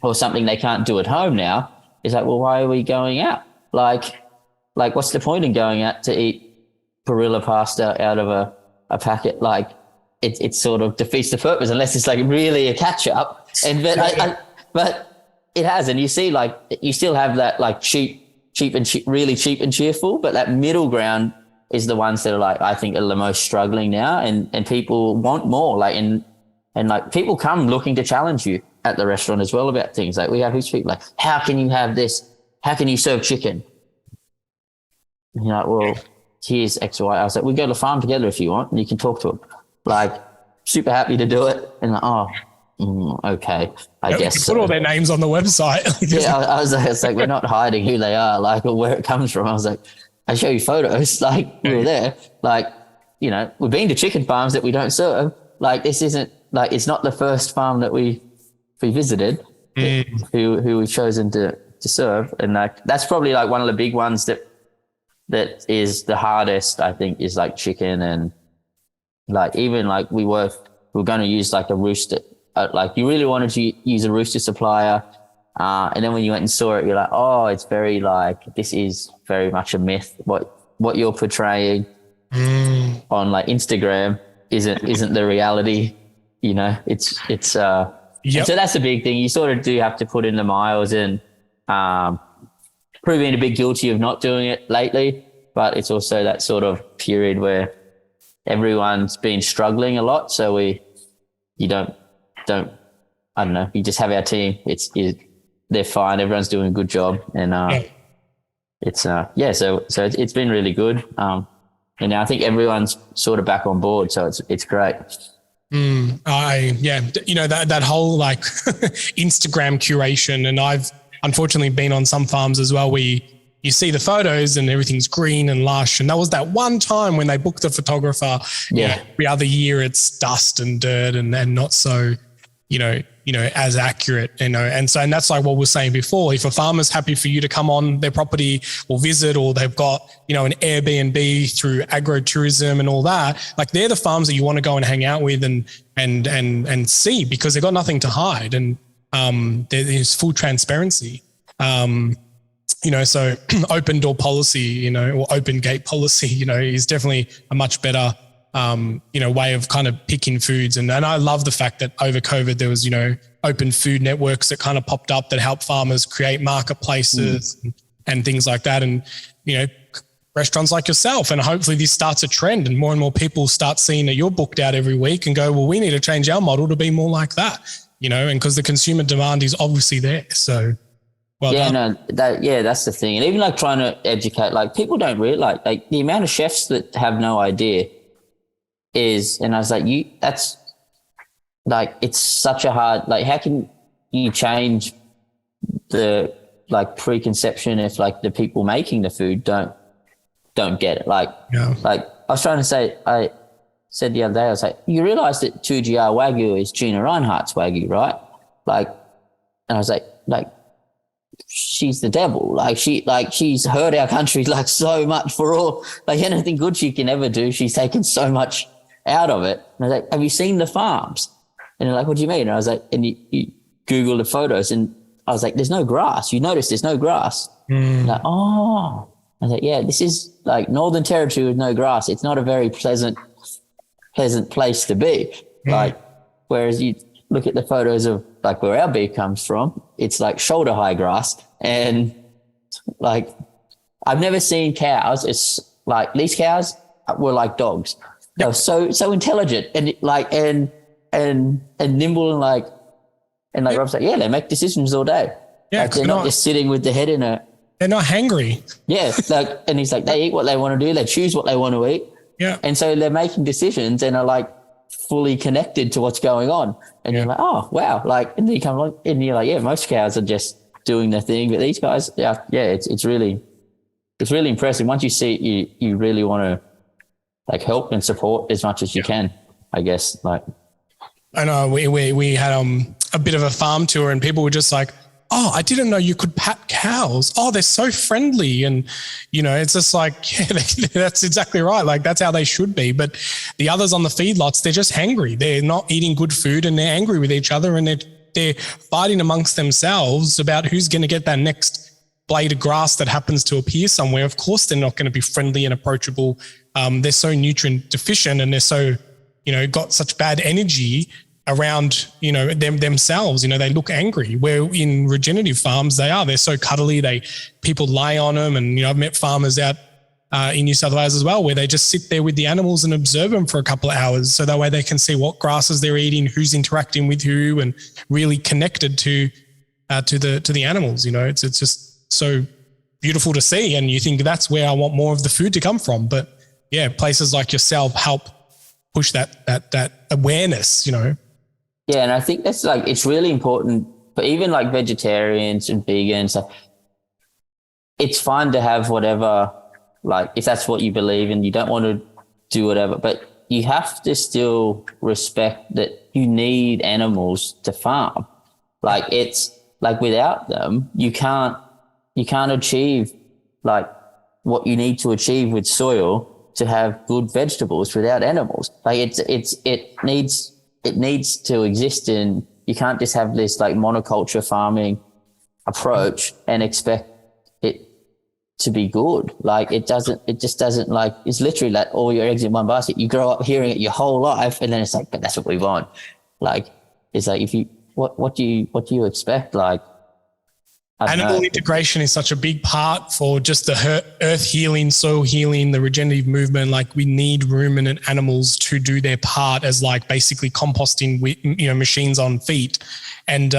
or something they can't do at home now, it's like, well, why are we going out? Like what's the point in going out to eat Barilla pasta out of a packet? Like it sort of defeats the purpose unless it's like really a catch up. And but it has, and you see, like, you still have that like really cheap and cheerful, but that middle ground is the ones that are like, I think, are the most struggling now, and people want more, like, and like people come looking to challenge you at the restaurant as well about things. Like we have these people like, how can you have this? How can you serve chicken? And you're like, well, here's X, Y. I was like, we go to the farm together if you want, and you can talk to them. Like, super happy to do it. And like, okay, I guess you put all their names on the website. Yeah, I was like, we're not hiding who they are, like, or where it comes from. I was like, I show you photos, like, we were there. Like, you know, we've been to chicken farms that we don't serve. Like, this isn't, like, it's not the first farm that we visited who we've chosen to serve. And like, that's probably like one of the big ones that is the hardest, I think, is like chicken. And like, even like we were going to use like a rooster, like you really wanted to use a rooster supplier. And then when you went and saw it, you're like, oh, it's very like, this is very much a myth. What you're portraying on like Instagram isn't the reality. You know, it's so that's a big thing. You sort of do have to put in the miles, and probably been a bit guilty of not doing it lately, but it's also that sort of period where everyone's been struggling a lot. So you don't, I don't know, you just have our team. They're fine. Everyone's doing a good job. And so it's been really good. And now I think everyone's sort of back on board. So it's great. You know, that whole like Instagram curation, and I've unfortunately been on some farms as well where you see the photos and everything's green and lush. And that was that one time when they booked the photographer. Yeah. You know, every other year it's dust and dirt and not so, you know, as accurate, you know. And that's like what we were saying before. If a farmer's happy for you to come on their property or visit, or they've got, you know, an Airbnb through agro-tourism and all that, like they're the farms that you want to go and hang out with and see, because they've got nothing to hide. And there's full transparency. You know, so open door policy, you know, or open gate policy, you know, is definitely a much better, you know, way of kind of picking foods. And I love the fact that over COVID, there was, you know, open food networks that kind of popped up that help farmers create marketplaces and things like that. And, you know, restaurants like yourself, and hopefully this starts a trend and more people start seeing that you're booked out every week and go, well, we need to change our model to be more like that, you know, and because the consumer demand is obviously there. So, that's the thing. And even like trying to educate, like people don't realize, like the amount of chefs that have no idea is, and I was like, that's like, it's such a hard, like, how can you change the like preconception if like the people making the food don't get it? Like, like I was trying to say, I said the other day, I was like, you realize that 2GR Wagyu is Gina Reinhardt's Wagyu, right? Like, and I was like, she's the devil. She's hurt our country like so much for all, like anything good she can ever do. She's taken so much out of it. And I was like, have you seen the farms? And they're like, what do you mean? And I was like, and you Google the photos, and I was like, there's no grass. You notice there's no grass. Like, oh, I was like, yeah, this is like Northern Territory with no grass. It's not a very pleasant place to be. Like, whereas you look at the photos of like where our beef comes from, it's like shoulder high grass. And like, I've never seen cows. It's like, these cows were like dogs. They were so intelligent and like, and nimble, and like Rob's like, yeah, they make decisions all day. Yeah. Like, they're not just sitting with the head in it. They're not hangry. Yeah. Like, and he's like, they eat what they want to do. They choose what they want to eat. Yeah. And so they're making decisions and are like fully connected to what's going on. And you're like, oh, wow. Like, and then you come along and you're like, yeah, most cows are just doing their thing. But these guys, it's really impressive. Once you see it, you really want to like help and support as much as you can, I guess. Like, I know we had a bit of a farm tour, and people were just like, oh, I didn't know you could pat cows. Oh, they're so friendly. And, it's just like, yeah, that's exactly right. Like that's how they should be. But the others on the feedlots, they're just hangry. They're not eating good food and they're angry with each other and they're fighting amongst themselves about who's going to get that next blade of grass that happens to appear somewhere. Of course, they're not going to be friendly and approachable. They're so nutrient deficient and they're so, got such bad energy around, themselves. They look angry. Where in regenerative farms, they're so cuddly. People lie on them. And, I've met farmers out in New South Wales as well, where they just sit there with the animals and observe them for a couple of hours. So that way they can see what grasses they're eating, who's interacting with who, and really connected to the animals. It's just so beautiful to see. And you think that's where I want more of the food to come from. But yeah, places like yourself help push that awareness, Yeah. And I think that's it's really important for even vegetarians and vegans. It's fine to have whatever, if that's what you believe in, you don't want to do whatever, but you have to still respect that you need animals to farm. It's without them, you can't achieve what you need to achieve with soil to have good vegetables without animals. It needs to exist in, you can't just have this monoculture farming approach and expect it to be good. It's literally all your eggs in one basket. You grow up hearing it your whole life and then it's but that's what we want. If you, what do you expect? Animal integration is such a big part for just the earth healing, soil healing, the regenerative movement. We need ruminant animals to do their part as basically composting with, machines on feet. And,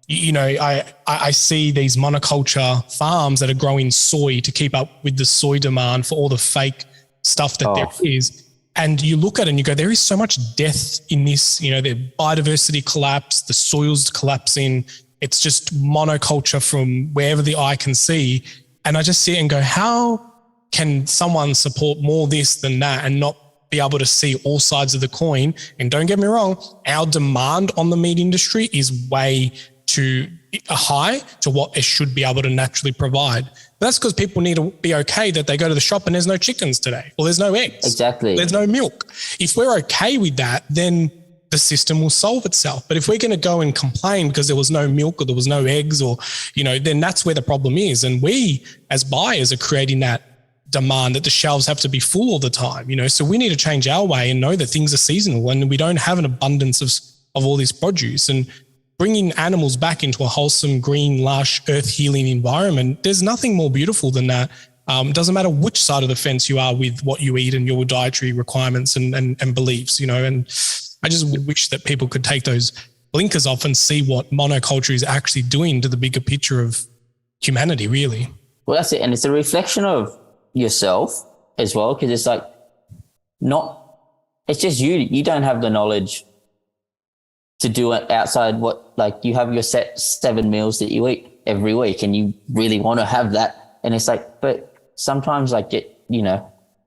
I see these monoculture farms that are growing soy to keep up with the soy demand for all the fake stuff that there is. And you look at it and you go, there is so much death in this, the biodiversity collapse, the soils collapsing. It's just monoculture from wherever the eye can see. And I just see it and go, how can someone support more this than that and not be able to see all sides of the coin? And don't get me wrong, our demand on the meat industry is way too high to what it should be able to naturally provide. But that's because people need to be okay that they go to the shop and there's no chickens today, or there's no eggs. Exactly. There's no milk. If we're okay with that, then the system will solve itself. But if we're going to go and complain because there was no milk or there was no eggs or, then that's where the problem is. And we as buyers are creating that demand that the shelves have to be full all the time, so we need to change our way and know that things are seasonal and we don't have an abundance of all this produce. And bringing animals back into a wholesome, green, lush, earth healing environment, there's nothing more beautiful than that. It doesn't matter which side of the fence you are with what you eat and your dietary requirements and beliefs, and I just wish that people could take those blinkers off and see what monoculture is actually doing to the bigger picture of humanity, really. Well, that's it. And it's a reflection of yourself as well, because it's it's just you don't have the knowledge to do it outside you have your set 7 meals that you eat every week and you really want to have that. And it's but sometimes you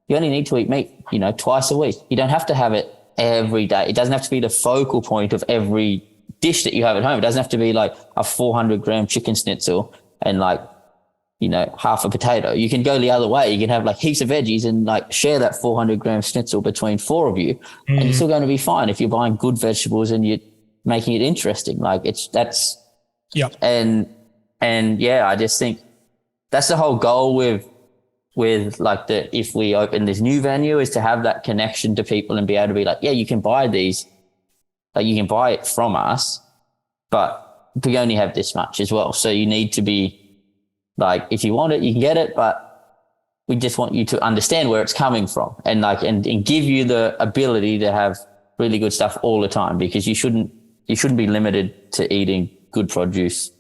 only need to eat meat, twice a week. You don't have to have it every day. It doesn't have to be the focal point of every dish that you have at home. It doesn't have to be a 400-gram chicken schnitzel and half a potato. You can go the other way. You can have heaps of veggies and share that 400-gram schnitzel between 4 of you, and you're still going to be fine if you're buying good vegetables and you're making it interesting. And yeah, I just think that's the whole goal with if we open this new venue is to have that connection to people and be able to be yeah, you can buy these, you can buy it from us, but we only have this much as well. So you need to be if you want it, you can get it, but we just want you to understand where it's coming from and and give you the ability to have really good stuff all the time, because you shouldn't be limited to eating good produce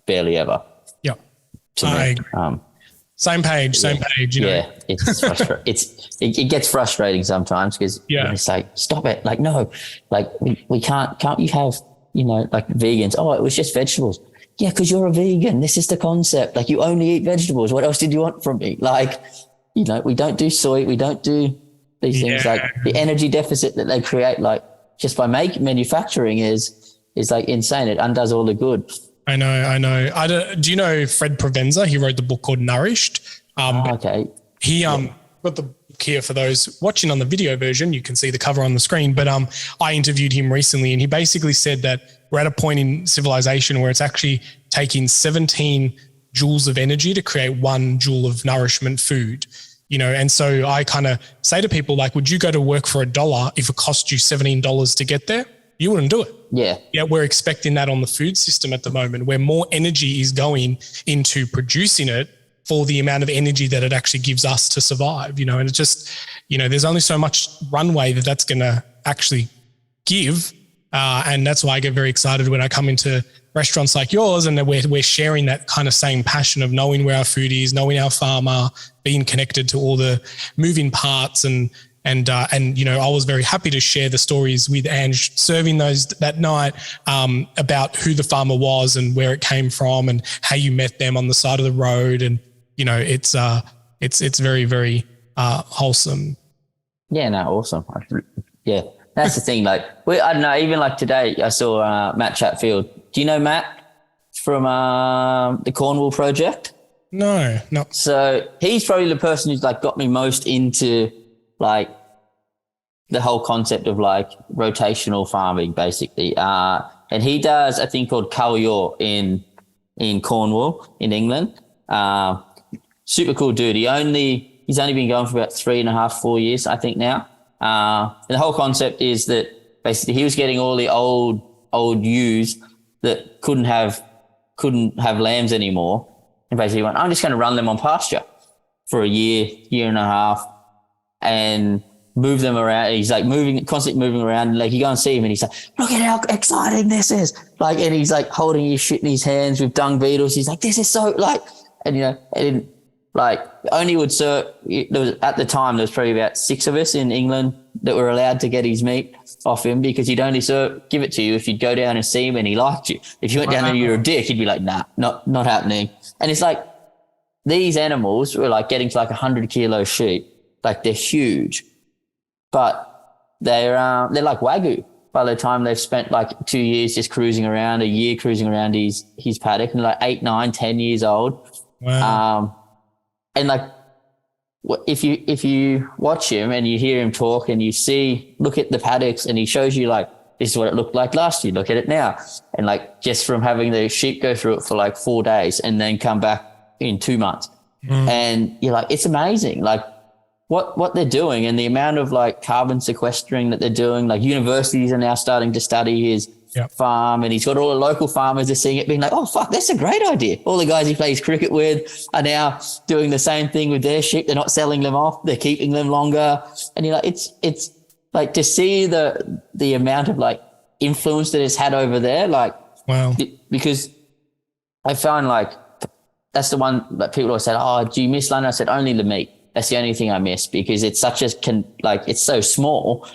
barely ever. Yeah. I agree. Same page. Yeah, it's it gets frustrating sometimes because it's stop it. No, we can't you have, vegans. Oh, it was just vegetables. Yeah, because you're a vegan. This is the concept. You only eat vegetables. What else did you want from me? We don't do soy. We don't do these things. The energy deficit that they create, just by manufacturing is is like insane. It undoes all the good. I know. Do you know Fred Provenza? He wrote the book called Nourished. Okay. He got the book here for those watching on the video version. You can see the cover on the screen. But I interviewed him recently, and he basically said that we're at a point in civilization where it's actually taking 17 joules of energy to create 1 joule of nourishment food. And so I kind of say to people, like, would you go to work for $1 if it cost you $17 to get there? You wouldn't do it. Yeah. We're expecting that on the food system at the moment, where more energy is going into producing it for the amount of energy that it actually gives us to survive, and it's just, there's only so much runway that's going to actually give. And that's why I get very excited when I come into restaurants like yours, and we're sharing that kind of same passion of knowing where our food is, knowing our farmer, being connected to all the moving parts. And I was very happy to share the stories with Ange serving those that night, about who the farmer was and where it came from and how you met them on the side of the road. And, it's very, very wholesome. Yeah, no, awesome. Yeah. That's the thing. Like, I don't know, even like today I saw Matt Chatfield. Do you know Matt from the Cornwall project? No. So he's probably the person who's like got me most into like the whole concept of like rotational farming, basically. And he does a thing called Kalyor in Cornwall in England. Super cool dude. He's only been going for about 3.5, 4 years, I think now. And the whole concept is that basically he was getting all the old ewes that couldn't have lambs anymore. And basically went, I'm just going to run them on pasture for a year and a half and move them around. He's like constantly moving around. And like you go and see him and he's like, look at how exciting this is. Like, and he's like holding his shit in his hands with dung beetles. He's like, this is so like, and like only would serve, at the time, there was probably about 6 of us in England that were allowed to get his meat off him, because he'd only give it to you if you'd go down and see him and he liked you. If you went down there and you're a dick, he'd be like, nah, not happening. And it's like, these animals were like getting to like 100 kilo sheep. Like, they're huge, but they're like Wagyu by the time they've spent like 2 years just cruising around, a year cruising around his paddock, and like 8, 9, 10 years old. Wow. And like, if you watch him and you hear him talk and you look at the paddocks and he shows you like, this is what it looked like last year, look at it now. And like, just from having the sheep go through it for like 4 days and then come back in 2 months. And you're like, it's amazing. Like what they're doing and the amount of like carbon sequestering that they're doing. Like, universities are now starting to study his farm, and he's got all the local farmers are seeing it being like, oh fuck, that's a great idea. All the guys he plays cricket with are now doing the same thing with their sheep. They're not selling them off, they're keeping them longer. And you're like, it's like to see the amount of like influence that it's had over there. Like, wow. Because I found like that's the one that people always said, oh, do you miss London? I said, only the meat. That's the only thing I miss, because it's it's so small.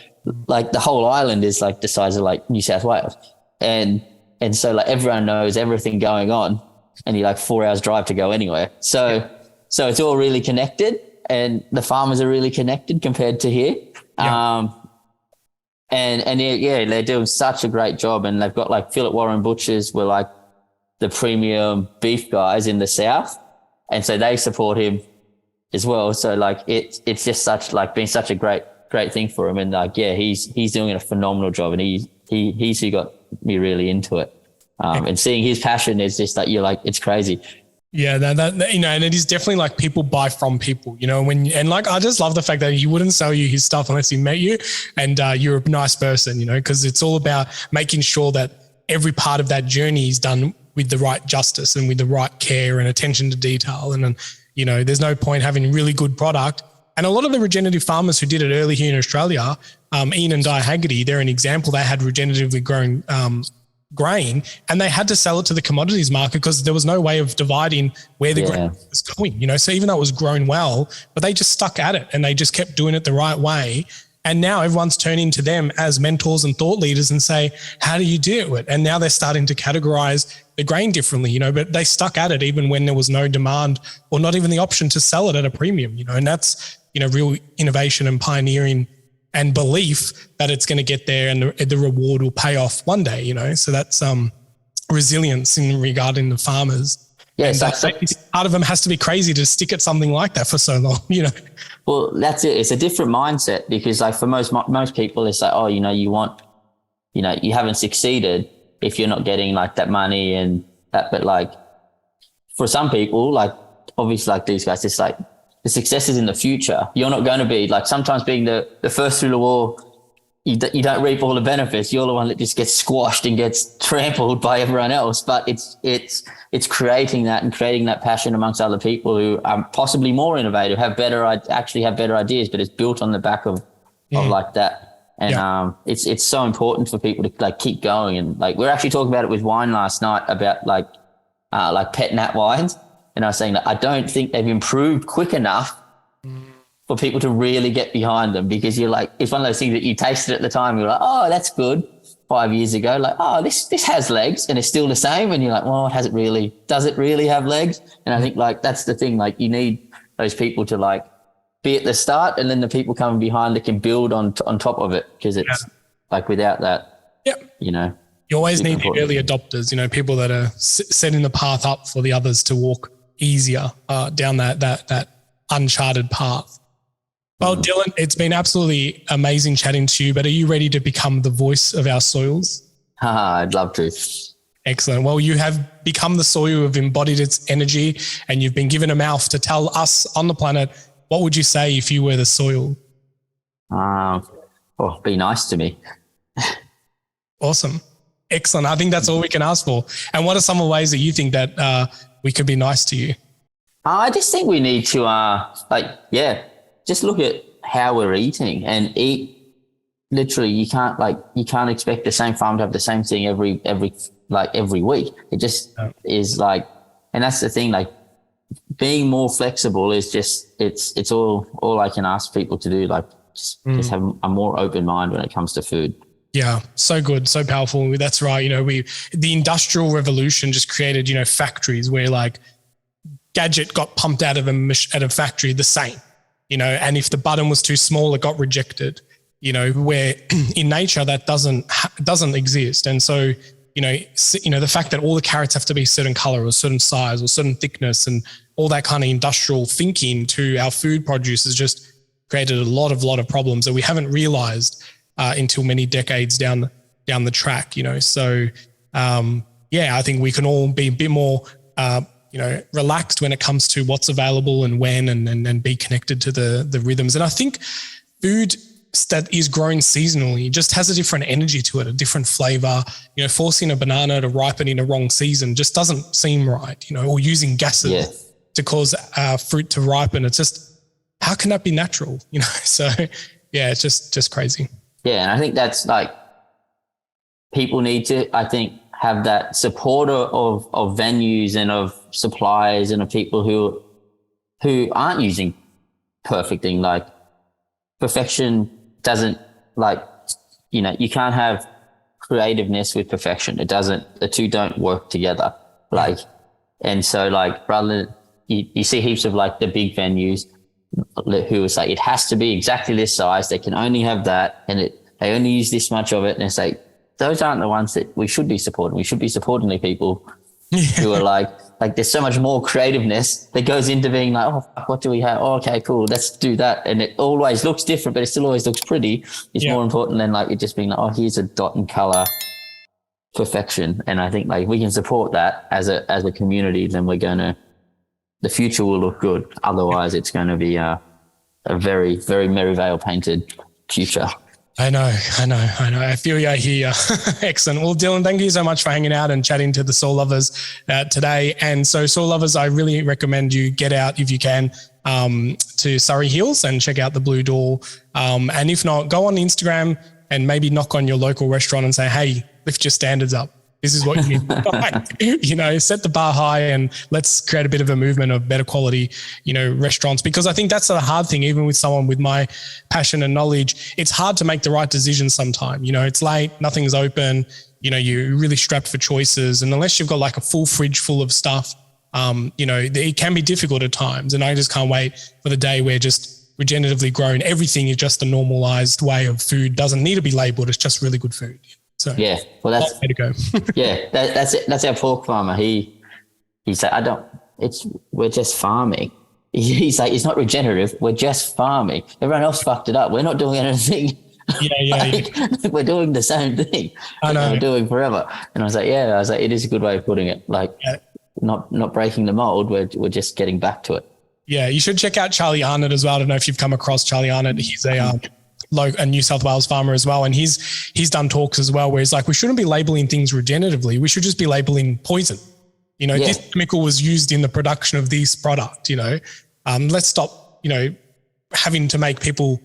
Like, the whole island is like the size of like New South Wales. And so like everyone knows everything going on, and you're like 4 hours drive to go anywhere. So it's all really connected, and the farmers are really connected compared to here. And they're doing such a great job. And they've got like Philip Warren Butchers were like the premium beef guys in the South. And so they support him as well. So like it's just been such a great thing for him. And like, yeah, he's doing a phenomenal job, and he's who got me really into it. And seeing his passion is just like, you're like, it's crazy. Yeah, that and it is definitely like people buy from people, and like, I just love the fact that he wouldn't sell you his stuff unless he met you and you're a nice person, because it's all about making sure that every part of that journey is done with the right justice and with the right care and attention to detail. And there's no point having really good product. And a lot of the regenerative farmers who did it early here in Australia, Ian and Di Haggerty, they're an example. They had regeneratively grown grain, and they had to sell it to the commodities market because there was no way of dividing where the grain was going, So even though it was grown well, but they just stuck at it and they just kept doing it the right way. And now everyone's turning to them as mentors and thought leaders and say, how do you do it? And now they're starting to categorize the grain differently, but they stuck at it even when there was no demand or not even the option to sell it at a premium, and that's, real innovation and pioneering and belief that it's going to get there and the reward will pay off one day, you know? So that's resilience in regarding the farmers. Yes, part of them has to be crazy to stick at something like that for so long, you know? Well, that's it. It's a different mindset because like for most people, it's like, oh, you know, you haven't succeeded if you're not getting like that money and that. But like for some people, like obviously like these guys, it's like the success is in the future. You're not going to be like sometimes being the first through the wall. You don't reap all the benefits. You're the one that just gets squashed and gets trampled by everyone else. But it's creating that and creating that passion amongst other people who are possibly more innovative, have better ideas, but it's built on the back of like that. And it's so important for people to like keep going. And like we were actually talking about it with wine last night about like pet nat wines. And I was saying that I don't think they've improved quick enough for people to really get behind them, because you're like, it's one of those things that you tasted at the time. You're like, oh, that's good. 5 years ago, like, oh, this has legs, and it's still the same. And you're like, well, does it really have legs? And I think like, that's the thing. Like you need those people to like be at the start, and then the people coming behind that can build on top of it. Cause it's like, without that, you know, you always need the early adopters, you know, people that are setting the path up for the others to walk easier down that uncharted path. Well, Dylan, it's been absolutely amazing chatting to you, but are you ready to become the voice of our soils? I'd love to. Excellent. Well, you have become the soil, you have embodied its energy, and you've been given a mouth to tell us on the planet, what would you say if you were the soil? Be nice to me. Awesome. Excellent. I think that's all we can ask for. And what are some of the ways that you think that we could be nice to you? I just think we need to, just look at how we're eating and eat. Literally, you can't expect the same farm to have the same thing every week. It just is like, and that's the thing, like being more flexible is just, it's all I can ask people to do. Like just have a more open mind when it comes to food. Yeah, so good, so powerful. That's right. You know, the industrial revolution just created, you know, factories where like gadget got pumped out of a factory the same, you know, and if the button was too small, it got rejected, you know, where in nature that doesn't exist. And so, you know, the fact that all the carrots have to be a certain color or a certain size or certain thickness and all that kind of industrial thinking to our food produce has just created a lot of problems that we haven't realized until many decades down the track, you know. So, I think we can all be a bit more, relaxed when it comes to what's available and when, and be connected to the rhythms. And I think food that is grown seasonally just has a different energy to it, a different flavor. You know, forcing a banana to ripen in a wrong season just doesn't seem right, you know, or using gases to cause fruit to ripen. It's just, how can that be natural? You know, so yeah, it's just crazy. Yeah. And I think that's like, people need to, I think, have that support of venues and of suppliers and of people who aren't using perfect thing. Like perfection doesn't, like, you know, you can't have creativeness with perfection. The two don't work together. Like, and so like, rather than you see heaps of like the big venues who is like, it has to be exactly this size. They can only have that, and they only use this much of it. And it's like, those aren't the ones that we should be supporting. We should be supporting the people who are like there's so much more creativeness that goes into being like, oh, fuck, what do we have? Oh, okay, cool. Let's do that. And it always looks different, but it still always looks pretty. It's more important than like it just being like, oh, here's a dot and color perfection. And I think like we can support that as a community, then the future will look good. Otherwise it's going to be a very, very Merivale painted future. I know. I feel you, I hear you. Excellent. Well, Dylan, thank you so much for hanging out and chatting to the soil lovers today. And so soil lovers, I really recommend you get out if you can to Surrey Hills and check out the Blue Door. And if not, go on Instagram and maybe knock on your local restaurant and say, hey, lift your standards up. This is what you need. You know, set the bar high and let's create a bit of a movement of better quality, you know, restaurants. Because I think that's a hard thing, even with someone with my passion and knowledge. It's hard to make the right decision sometimes. You know, it's late, nothing's open, you know, you're really strapped for choices. And unless you've got like a full fridge full of stuff, you know, it can be difficult at times. And I just can't wait for the day where just regeneratively grown. Everything is just a normalized way of food. Doesn't need to be labeled. It's just really good food. So Yeah, well, that's way to go. yeah, that's it. That's our pork farmer. He's like, we're just farming. He's like, it's not regenerative. We're just farming. Everyone else fucked it up. We're not doing anything. Yeah. We're doing the same thing I know. we're doing forever. And I was like, it is a good way of putting it. Like, not breaking the mold. We're just getting back to it. Yeah, you should check out Charlie Arnott as well. I don't know if you've come across Charlie Arnott. He's a New South Wales farmer as well. And he's done talks as well where he's like, we shouldn't be labeling things regeneratively. We should just be labeling poison. This chemical was used in the production of this product, let's stop, having to make people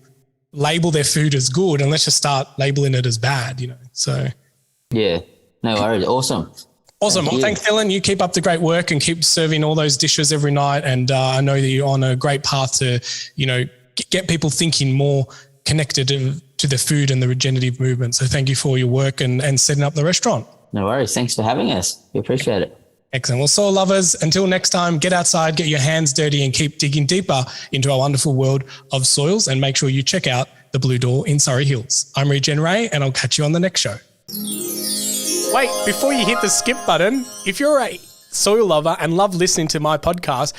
label their food as good and let's just start labeling it as bad, so. Yeah, no worries. Awesome. Well, thanks, Dylan. You keep up the great work and keep serving all those dishes every night. And I know that you're on a great path to, get people thinking more connected to the food and the regenerative movement. So thank you for your work and setting up the restaurant. No worries. Thanks for having us. We appreciate it. Excellent. Well, soil lovers, until next time, get outside, get your hands dirty and keep digging deeper into our wonderful world of soils, and make sure you check out the Blue Door in Surrey Hills. I'm Regenerative, and I'll catch you on the next show. Wait, before you hit the skip button, if you're a soil lover and love listening to my podcast,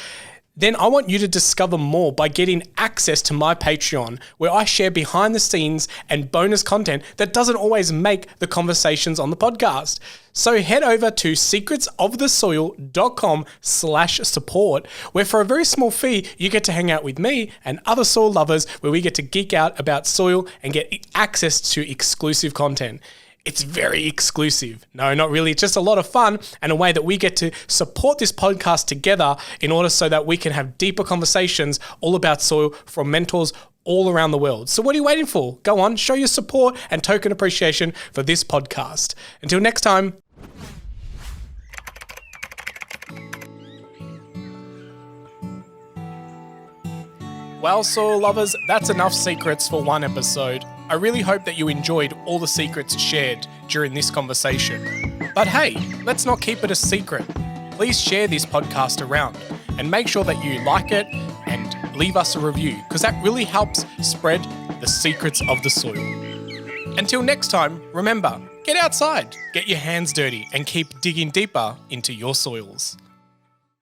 then I want you to discover more by getting access to my Patreon, where I share behind the scenes and bonus content that doesn't always make the conversations on the podcast. So head over to secretsofthesoil.com/support, where for a very small fee, you get to hang out with me and other soil lovers, where we get to geek out about soil and get access to exclusive content. It's very exclusive. No, not really. It's just a lot of fun and a way that we get to support this podcast together in order so that we can have deeper conversations all about soil from mentors all around the world. So what are you waiting for? Go on, show your support and token appreciation for this podcast. Until next time. Well, soil lovers, that's enough secrets for one episode. I really hope that you enjoyed all the secrets shared during this conversation. But hey, let's not keep it a secret. Please share this podcast around and make sure that you like it and leave us a review, because that really helps spread the secrets of the soil. Until next time, remember, get outside, get your hands dirty, and keep digging deeper into your soils.